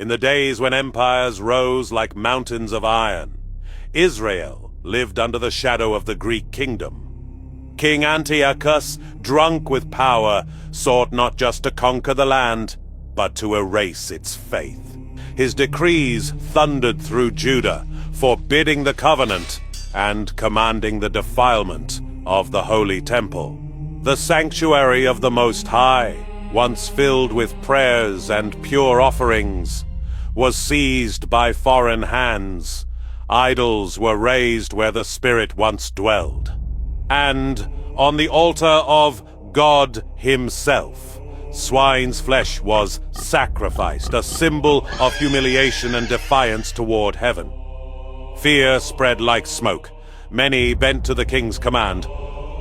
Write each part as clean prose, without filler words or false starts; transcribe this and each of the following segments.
in the days when empires rose like mountains of iron, Israel lived under the shadow of the Greek kingdom. King Antiochus, drunk with power, sought not just to conquer the land, but to erase its faith. His decrees thundered through Judah, forbidding the covenant and commanding the defilement of the Holy Temple. The sanctuary of the Most High, once filled with prayers and pure offerings, was seized by foreign hands. Idols were raised where the Spirit once dwelled. And on the altar of God Himself, swine's flesh was sacrificed, a symbol of humiliation and defiance toward heaven. Fear spread like smoke. Many bent to the king's command,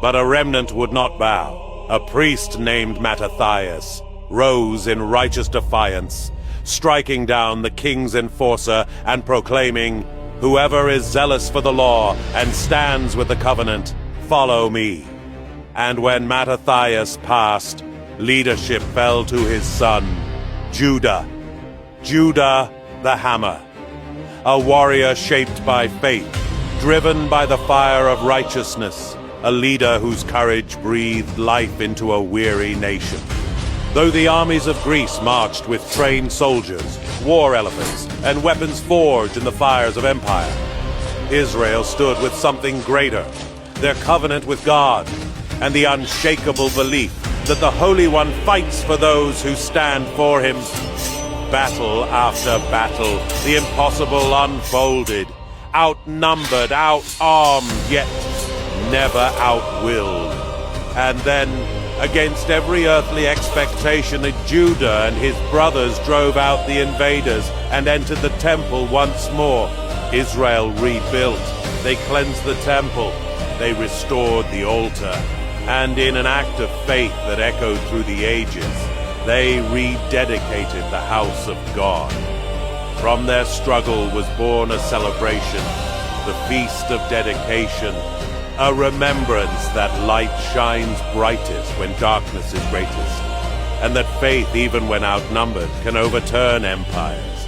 but a remnant would not bow. A priest named Mattathias rose in righteous defiance, striking down the king's enforcer and proclaiming, "Whoever is zealous for the law and stands with the covenant, follow me." And when Mattathias passed, leadership fell to his son, Judah. Judah the Hammer, a warrior shaped by faith, driven by the fire of righteousness, a leader whose courage breathed life into a weary nation. Though the armies of Greece marched with trained soldiers, war elephants, and weapons forged in the fires of empire, Israel stood with something greater, their covenant with God, and the unshakable belief that the Holy One fights for those who stand for Him. Battle after battle, the impossible unfolded, outnumbered, outarmed, yet never outwilled. And then, against every earthly expectation, Judah and his brothers drove out the invaders and entered the temple once more. Israel rebuilt. They cleansed the temple. They restored the altar. And in an act of faith that echoed through the ages, they rededicated the house of God. From their struggle was born a celebration, the Feast of Dedication, a remembrance that light shines brightest when darkness is greatest, and that faith, even when outnumbered, can overturn empires.